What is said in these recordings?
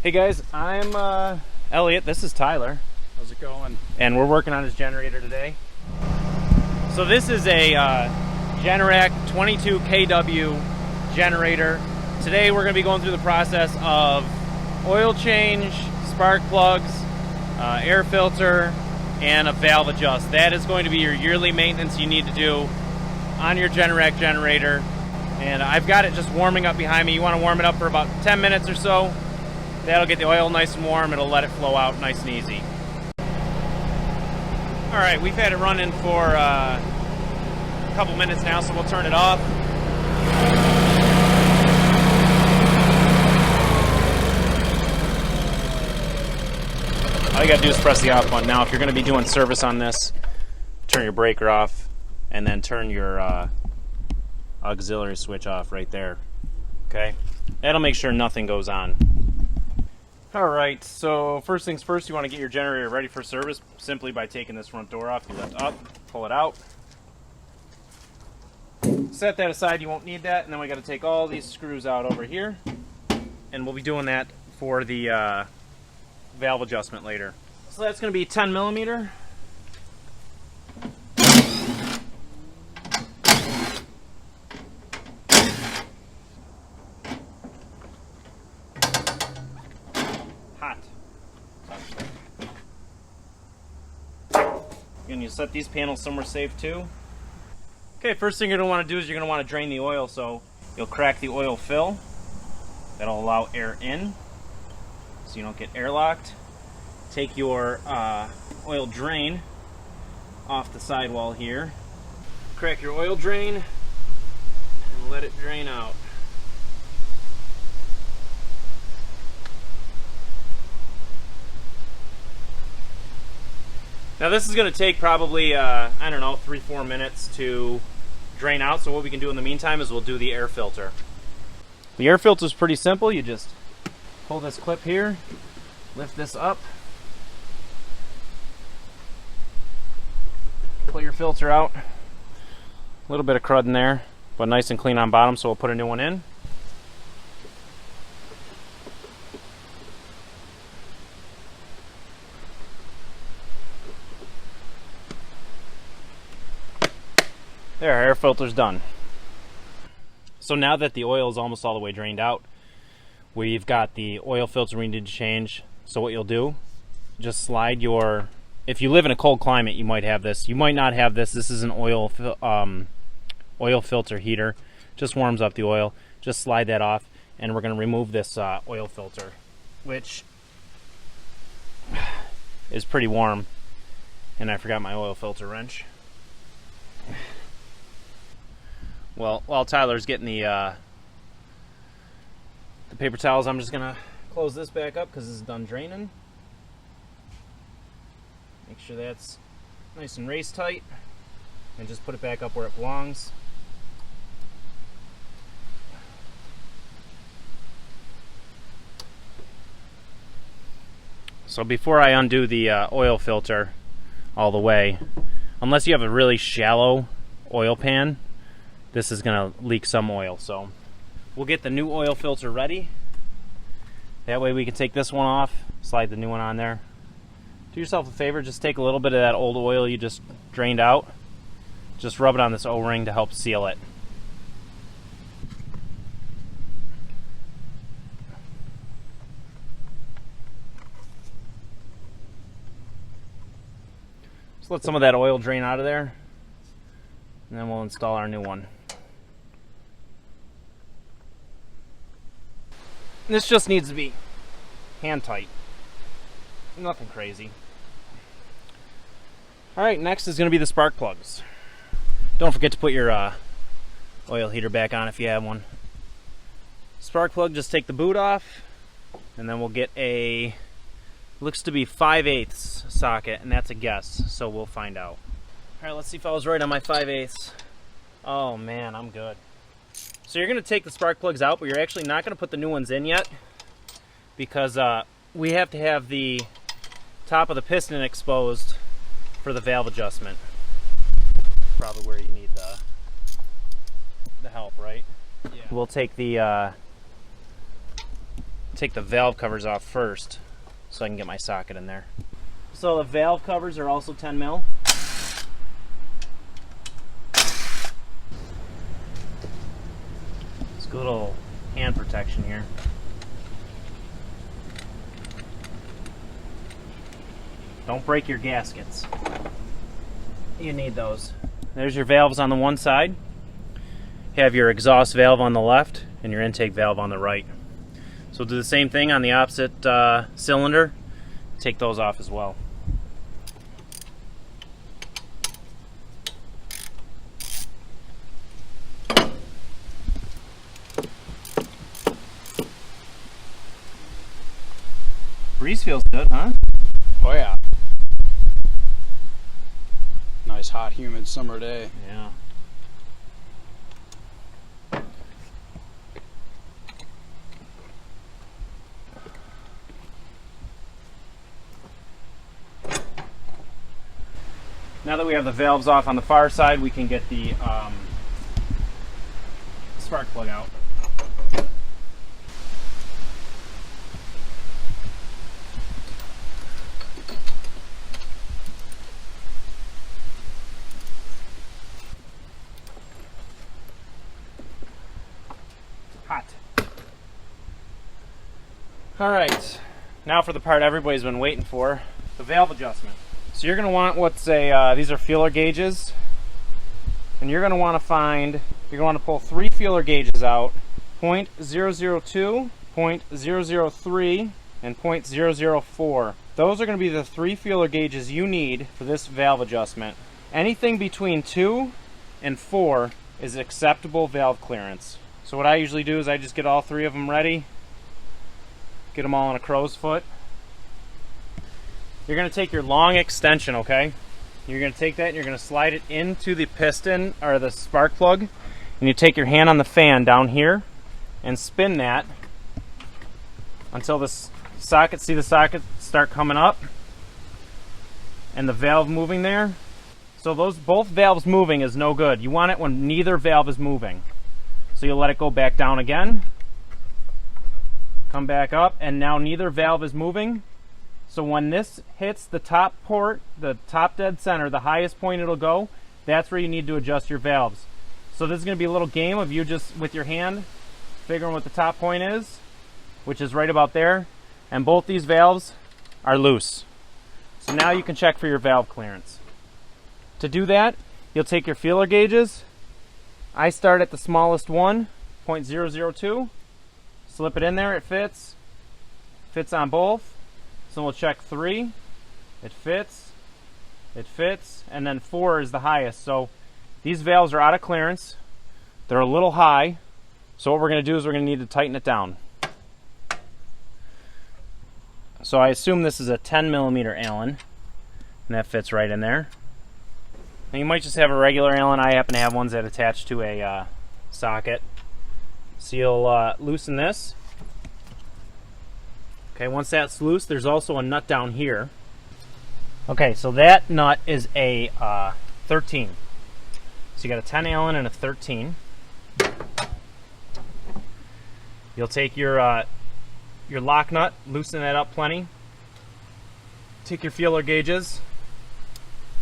Hey guys, I'm Elliot. This is Tyler. How's it going? And we're working on his generator today. So this is a Generac 22 kW generator. Today we're going to be going through the process of oil change, spark plugs, air filter, and a valve adjust. That is going to be your yearly maintenance you need to do on your Generac generator. And I've got it just warming up behind me. You want to warm it up for about 10 minutes or so. That'll get the oil nice and warm. It'll let it flow out nice and easy. All right, we've had it running for a couple minutes now, so we'll turn it off. All you gotta do is press the off button. Now, if you're gonna be doing service on this, turn your breaker off and then turn your auxiliary switch off right there. Okay? That'll make sure nothing goes on. Alright, so first things first, you want to get your generator ready for service simply by taking this front door off. You lift up, pull it out. Set that aside, you won't need that, and then we got to take all these screws out over here. And we'll be doing that for the valve adjustment later. So that's going to be 10 millimeter. Hot. Again, you set these panels somewhere safe too. Okay, first thing you're going to want to do is you're going to want to drain the oil, so you'll crack the oil fill. That'll allow air in, so you don't get airlocked. Take your oil drain off the sidewall here. Crack your oil drain and let it drain out. Now this is going to take probably, I don't know, 3-4 minutes to drain out. So what we can do in the meantime is we'll do the air filter. The air filter is pretty simple. You just pull this clip here, lift this up, pull your filter out. A little bit of crud in there, but nice and clean on bottom, so we'll put a new one in. There, our air filter's done. So now that the oil is almost all the way drained out, we've got the oil filter we need to change. So what you'll do, just slide your, if you live in a cold climate, you might have this. You might not have this. This is an oil filter heater. Just warms up the oil. Just slide that off, and we're going to remove this oil filter, which is pretty warm. And I forgot my oil filter wrench. Well, while Tyler's getting the paper towels, I'm just gonna close this back up because it's done draining. Make sure that's nice and race tight, and just put it back up where it belongs. So before I undo the oil filter all the way, unless you have a really shallow oil pan, this is going to leak some oil. So we'll get the new oil filter ready. That way we can take this one off, slide the new one on there. Do yourself a favor, just take a little bit of that old oil you just drained out, just rub it on this O-ring to help seal it. Just let some of that oil drain out of there, and then we'll install our new one. This just needs to be hand tight. Nothing crazy. Alright, next is going to be the spark plugs. Don't forget to put your oil heater back on if you have one. Spark plug, just take the boot off, and then we'll get a, looks to be 5/8 socket, and that's a guess, so we'll find out. Alright, let's see if I was right on my 5/8. Oh man, I'm good. So you're going to take the spark plugs out, but you're actually not going to put the new ones in yet, because we have to have the top of the piston exposed for the valve adjustment. Probably where you need the help, right? Yeah. We'll take the take the valve covers off first so I can get my socket in there. So the valve covers are also 10 mil. It's a little hand protection here. Don't break your gaskets. You need those. There's your valves on the one side. You have your exhaust valve on the left and your intake valve on the right. So we'll do the same thing on the opposite cylinder. Take those off as well. Breeze feels good, huh? Oh yeah. Nice hot humid summer day. Yeah. Now that we have the valves off on the far side, we can get the spark plug out. Hot. All right, now for the part everybody's been waiting for, the valve adjustment. So you're going to want what's a, these are feeler gauges, and you're going to want to pull 3 feeler gauges out, 0.002, 0.003, and 0.004. Those are going to be the 3 feeler gauges you need for this valve adjustment. Anything between 2 and 4 is acceptable valve clearance. So what I usually do is I just get all 3 of them ready, get them all on a crow's foot. You're going to take your long extension, okay? You're going to take that and you're going to slide it into the piston or the spark plug, and you take your hand on the fan down here and spin that until the socket, see the socket start coming up and the valve moving there. So those both valves moving is no good. You want it when neither valve is moving. So you'll let it go back down again, come back up, and now neither valve is moving. So when this hits the top port, the top dead center, the highest point it'll go, that's where you need to adjust your valves. So this is going to be a little game of you just with your hand figuring what the top point is, which is right about there, and both these valves are loose. So now you can check for your valve clearance. To do that, you'll take your feeler gauges. I start at the smallest one, 0.002, slip it in there, it fits on both. So we'll check 3, it fits, and then 4 is the highest. So these valves are out of clearance, they're a little high, so what we're going to do is we're going to need to tighten it down. So I assume this is a 10 millimeter Allen, and that fits right in there. Now you might just have a regular Allen. I happen to have ones that attach to a socket. So you'll loosen this. Okay, once that's loose, there's also a nut down here. Okay, so that nut is a 13. So you got a 10 Allen and a 13. You'll take your lock nut, loosen that up plenty. Take your feeler gauges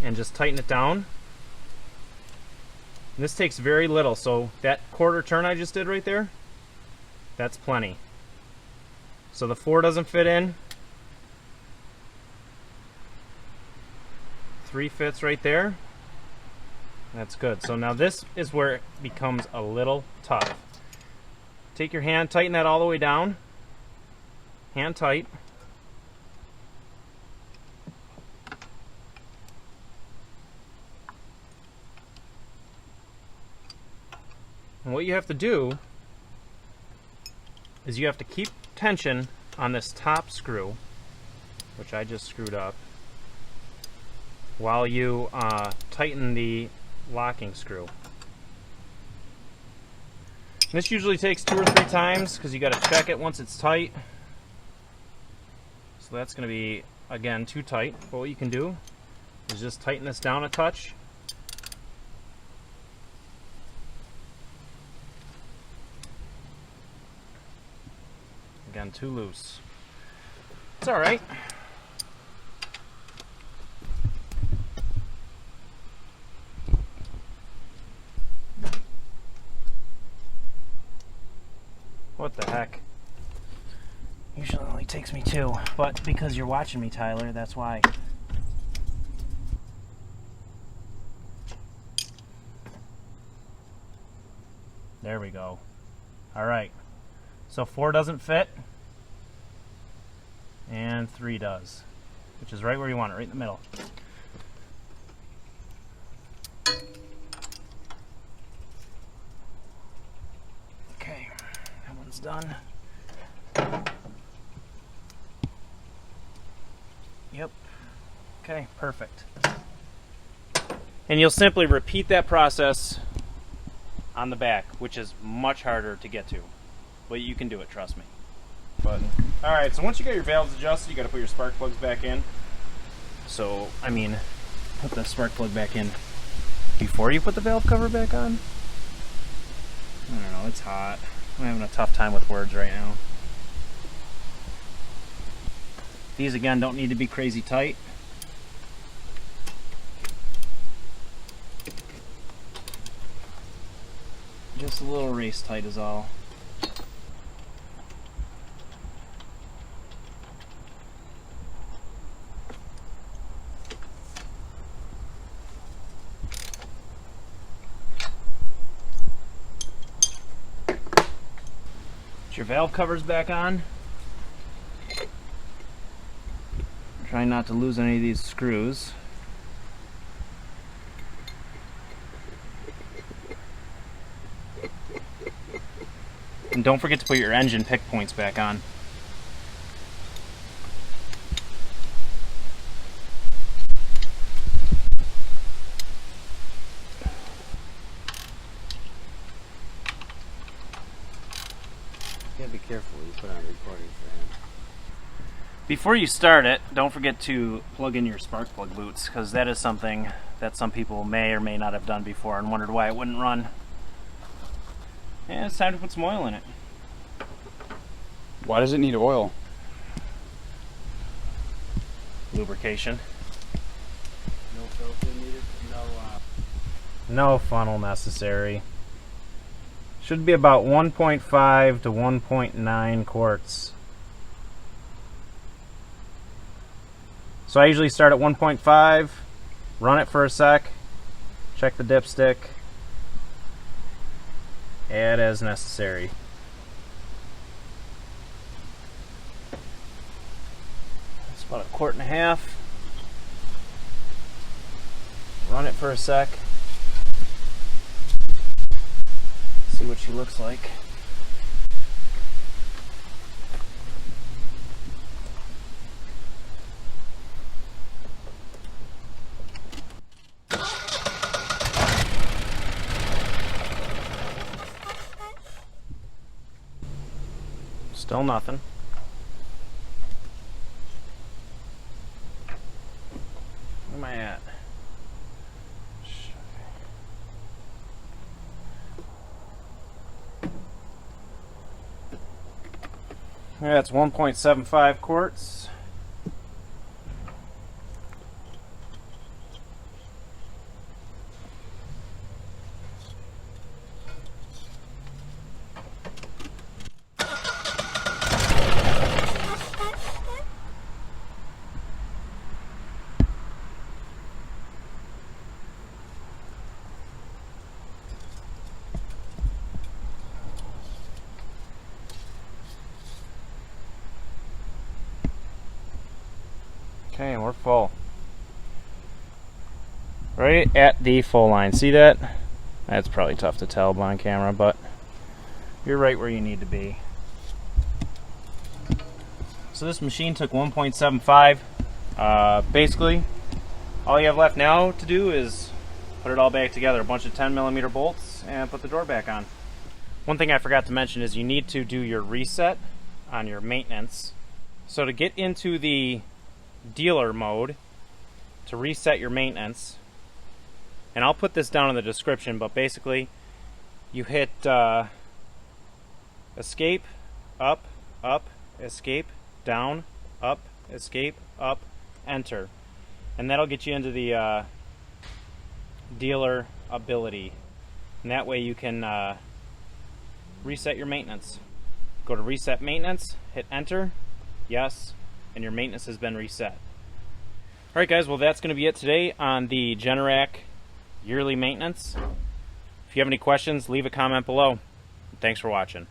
and just tighten it down. And this takes very little, so that quarter turn I just did right there, that's plenty. So the 4 doesn't fit in. 3 fits right there. That's good. So now this is where it becomes a little tough. Take your hand, tighten that all the way down. Hand tight. And what you have to do is you have to keep tension on this top screw, which I just screwed up, while you tighten the locking screw. And this usually takes 2 or 3 times because you got to check it once it's tight. So that's going to be, again, too tight. But what you can do is just tighten this down a touch. Again, and too loose. It's all right. What the heck? Usually it only takes me 2, but because you're watching me, Tyler, that's why. There we go. All right. So 4 doesn't fit, and 3 does, which is right where you want it, right in the middle. Okay, that one's done. Yep. Okay, perfect. And you'll simply repeat that process on the back, which is much harder to get to. But you can do it, trust me. Alright, so once you got your valves adjusted, you got to put your spark plugs back in. So, I mean, put the spark plug back in before you put the valve cover back on. I don't know, it's hot. I'm having a tough time with words right now. These, again, don't need to be crazy tight. Just a little race tight is all. Put your valve covers back on. Try not to lose any of these screws. And don't forget to put your engine pick points back on. You gotta be careful when you put on recording for him. Before you start it, don't forget to plug in your spark plug boots, because that is something that some people may or may not have done before and wondered why it wouldn't run. And it's time to put some oil in it. Why does it need oil? Lubrication. No filter needed, No funnel necessary. Should be about 1.5 to 1.9 quarts. So I usually start at 1.5, run it for a sec, check the dipstick, add as necessary. It's about 1.5 quarts. Run it for a sec. See what she looks like. Still nothing. Where am I at? Yeah, it's 1.75 quarts. Okay, and we're full. Right at the full line. See that? That's probably tough to tell on camera, but you're right where you need to be. So this machine took 1.75. Basically, all you have left now to do is put it all back together. A bunch of 10mm bolts and put the door back on. One thing I forgot to mention is you need to do your reset on your maintenance. So to get into the dealer mode, to reset your maintenance, and I'll put this down in the description, but basically you hit escape, up, escape, down, up, escape, up, enter. And that'll get you into the dealer ability. And that way you can reset your maintenance. Go to reset maintenance, hit enter, yes, and your maintenance has been reset. Alright guys, well that's going to be it today on the Generac yearly maintenance. If you have any questions, leave a comment below. Thanks for watching.